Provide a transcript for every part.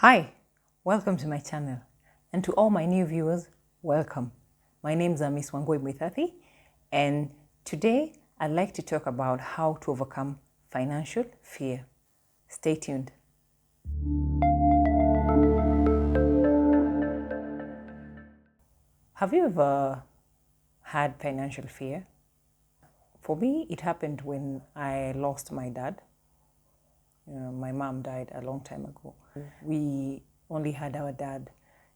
Hi, welcome to my channel, and to all my new viewers, welcome. My name is Miss Wangoi Mwithathi, and today I'd like to talk about how to overcome financial fear. Stay tuned. Have you ever had financial fear? For me, it happened when I lost my dad. My mom died a long time ago. We only had our dad.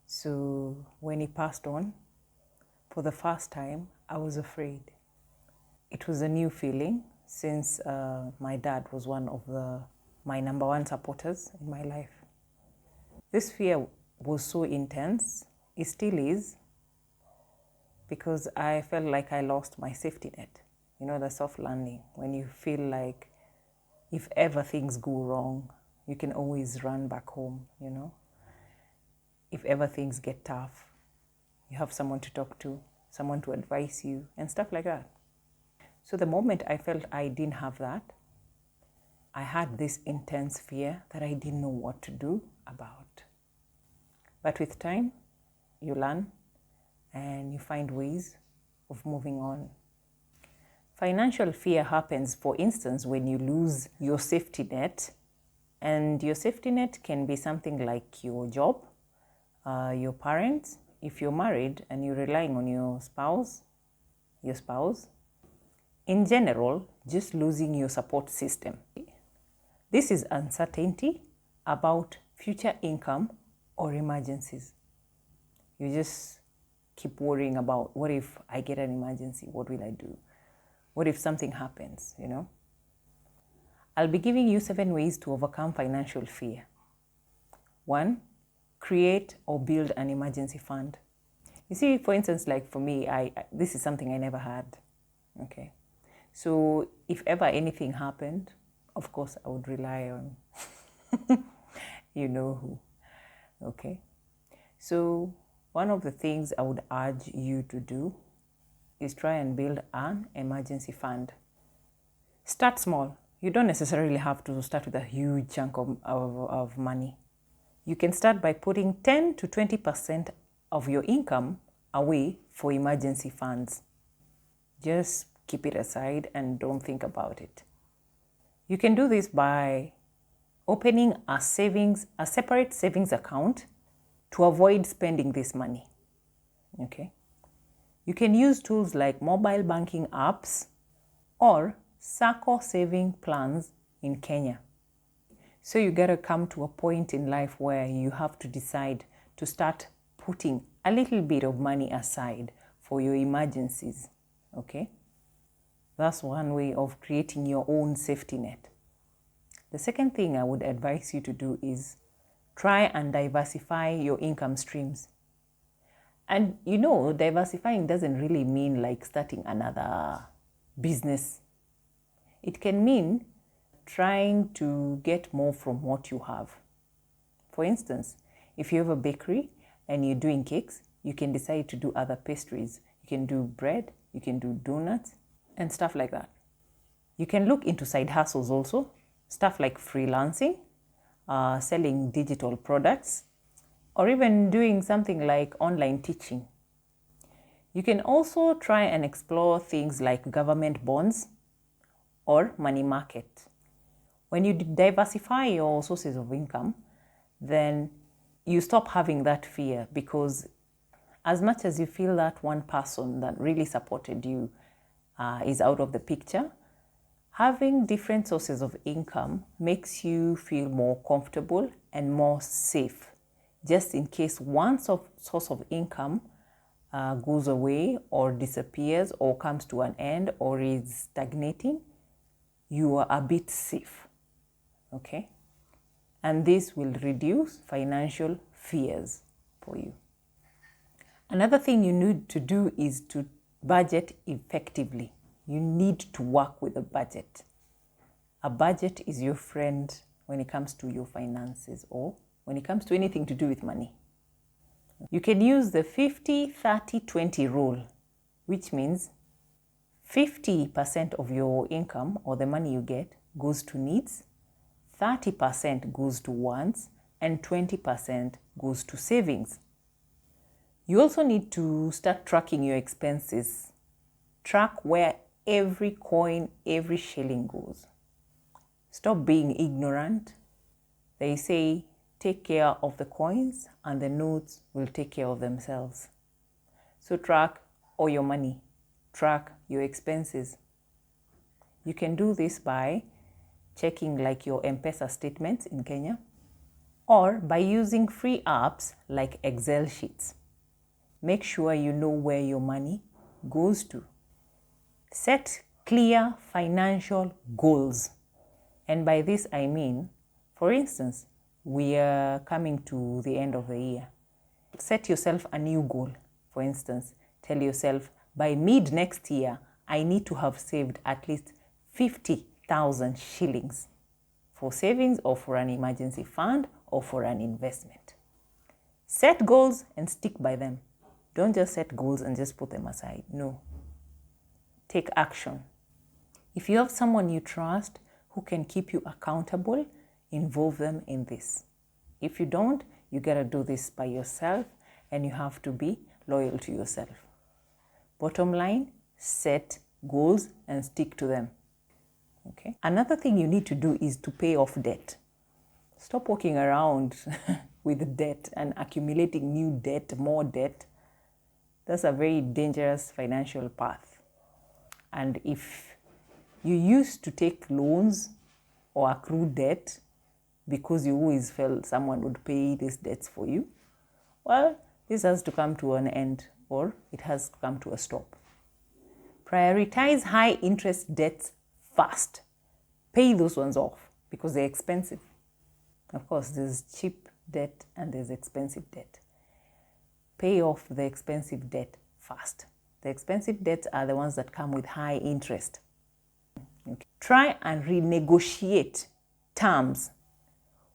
So when he passed on, for the first time, I was afraid. It was a new feeling since my dad was one of my number one supporters in my life. This fear was so intense, it still is, because I felt like I lost my safety net. You know, the soft landing, when you feel like if ever things go wrong, you can always run back home, you know. If ever things get tough, you have someone to talk to, someone to advise you, and stuff like that. So the moment I felt I didn't have that, I had this intense fear that I didn't know what to do about. But with time, you learn and you find ways of moving on. Financial fear happens, for instance, when you lose your safety net. And your safety net can be something like your job, your parents, if you're married and you're relying on your spouse. In general, just losing your support system. This is uncertainty about future income or emergencies. You just keep worrying about, what if I get an emergency? What will I do? What if something happens, you know? I'll be giving you 7 ways to overcome financial fear. 1, create or build an emergency fund. You see, for instance, like for me, this is something I never had, okay? So if ever anything happened, of course, I would rely on you know who, okay? So one of the things I would urge you to do is try and build an emergency fund. Start small. You don't necessarily have to start with a huge chunk of money. You can start by putting 10 to 20% of your income away for emergency funds. Just keep it aside and don't think about it. You can do this by opening a separate savings account to avoid spending this money, okay? You can use tools like mobile banking apps or Sacco saving plans in Kenya. So you gotta come to a point in life where you have to decide to start putting a little bit of money aside for your emergencies, okay? That's one way of creating your own safety net. The second thing I would advise you to do is try and diversify your income streams. And you know, diversifying doesn't really mean like starting another business. It can mean trying to get more from what you have. For instance, if you have a bakery and you're doing cakes, you can decide to do other pastries. You can do bread, you can do donuts, and stuff like that. You can look into side hustles also, stuff like freelancing, selling digital products, or even doing something like online teaching. You can also try and explore things like government bonds or money market. When you diversify your sources of income, then you stop having that fear, because as much as you feel that one person that really supported you is out of the picture, having different sources of income makes you feel more comfortable and more safe. Just in case one source of income goes away or disappears or comes to an end or is stagnating, you are a bit safe, okay? And this will reduce financial fears for you. Another thing you need to do is to budget effectively. You need to work with a budget. A budget is your friend when it comes to your finances or when it comes to anything to do with money. You can use the 50-30-20 rule, which means 50% of your income or the money you get goes to needs, 30% goes to wants, and 20% goes to savings. You also need to start tracking your expenses. Track where every coin, every shilling goes. Stop being ignorant. They say, take care of the coins and the notes will take care of themselves. So track all your money. Track your expenses. You can do this by checking like your M-Pesa statements in Kenya, or by using free apps like Excel sheets. Make sure you know where your money goes to. Set clear financial goals. And by this I mean, for instance, we are coming to the end of the year. Set yourself a new goal. For instance, tell yourself, by mid next year, I need to have saved at least 50,000 shillings for savings or for an emergency fund or for an investment. Set goals and stick by them. Don't just set goals and just put them aside. No. Take action. If you have someone you trust who can keep you accountable, involve them in this. If you don't, you gotta do this by yourself, and you have to be loyal to yourself. Bottom line, set goals and stick to them. Okay. Another thing you need to do is to pay off debt. Stop walking around with debt and accumulating new debt, more debt. That's a very dangerous financial path. And if you used to take loans or accrue debt because you always felt someone would pay these debts for you, well, this has to come to an end, or it has to come to a stop. Prioritize high interest debts first. Pay those ones off because they're expensive. Of course, there's cheap debt and there's expensive debt. Pay off the expensive debt first. The expensive debts are the ones that come with high interest. Okay. Try and renegotiate terms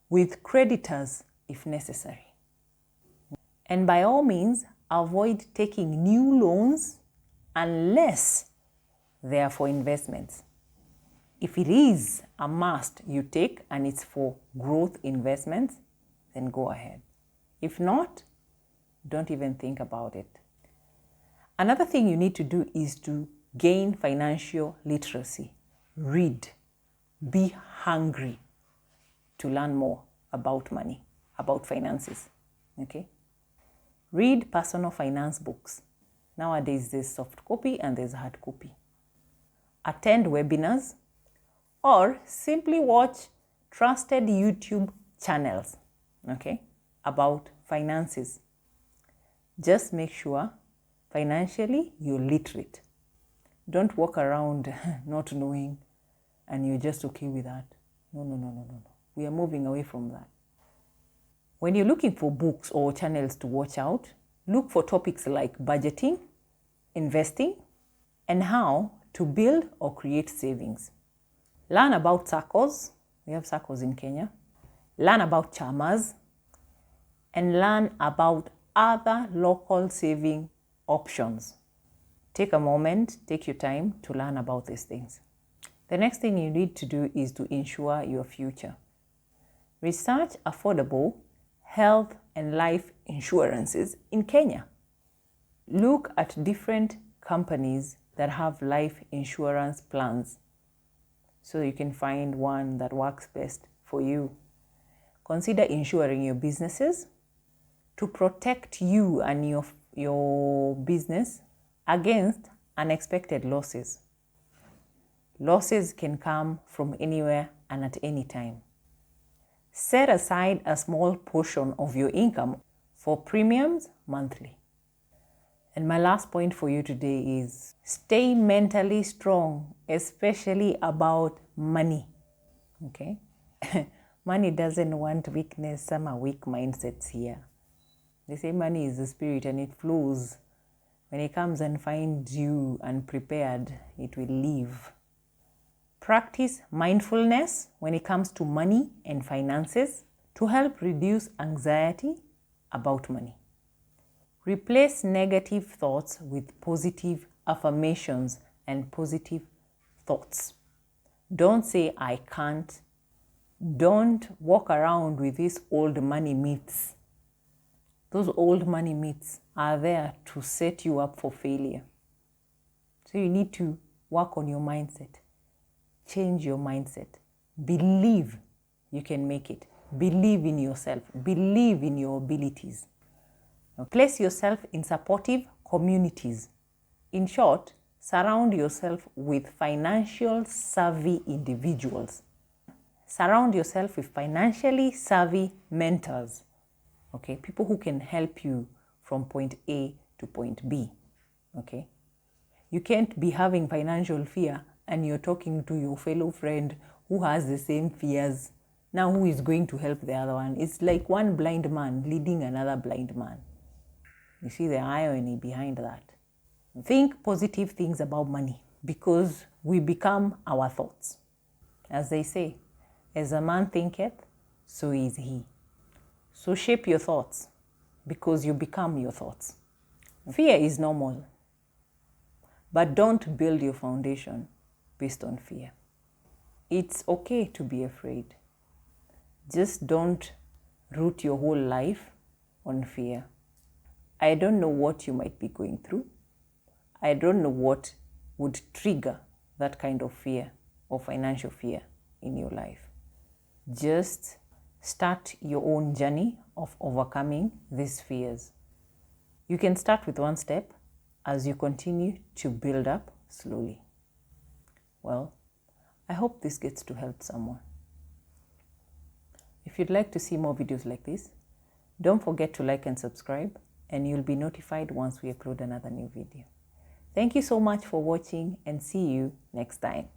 with creditors if necessary. And by all means, avoid taking new loans unless they are for investments. If it is a must you take and it's for growth investments, then go ahead. If not, don't even think about it. Another thing you need to do is to gain financial literacy. Read. Be hungry to learn more about money, about finances. Okay? Read personal finance books. Nowadays, there's soft copy and there's hard copy. Attend webinars or simply watch trusted YouTube channels, okay, about finances. Just make sure financially you're literate. Don't walk around not knowing and you're just okay with that. No. We are moving away from that. When you're looking for books or channels to watch out, look for topics like budgeting, investing, and how to build or create savings. Learn about SACCOs. We have SACCOs in Kenya. Learn about chamas, and learn about other local saving options. Take a moment, take your time to learn about these things. The next thing you need to do is to ensure your future. Research affordable health and life insurances in Kenya. Look at different companies that have life insurance plans so you can find one that works best for you. Consider insuring your businesses to protect you and your business against unexpected losses. Losses can come from anywhere and at any time. Set aside a small portion of your income for premiums monthly. And my last point for you today is stay mentally strong, especially about money. Okay? Money doesn't want weakness. Some are weak mindsets here. They say money is the spirit and it flows. When it comes and finds you unprepared, it will leave. Practice mindfulness when it comes to money and finances to help reduce anxiety about money. Replace negative thoughts with positive affirmations and positive thoughts. Don't say, I can't. Don't walk around with these old money myths. Those old money myths are there to set you up for failure. So you need to work on your mindset. Change your mindset. Believe you can make it. Believe in yourself. Believe in your abilities. Place yourself in supportive communities. In short, surround yourself with financial savvy individuals. Surround yourself with financially savvy mentors. Okay, people who can help you from point A to point B. Okay, you can't be having financial fear and you're talking to your fellow friend who has the same fears. Now, who is going to help the other one? It's like one blind man leading another blind man. You see the irony behind that. Think positive things about money because we become our thoughts. As they say, as a man thinketh, so is he. So shape your thoughts because you become your thoughts. Fear is normal, but don't build your foundation based on fear. It's okay to be afraid. Just don't root your whole life on fear. I don't know what you might be going through. I don't know what would trigger that kind of fear or financial fear in your life. Just start your own journey of overcoming these fears. You can start with one step as you continue to build up slowly. Well, I hope this gets to help someone. If you'd like to see more videos like this, don't forget to like and subscribe, and you'll be notified once we upload another new video. Thank you so much for watching, and see you next time.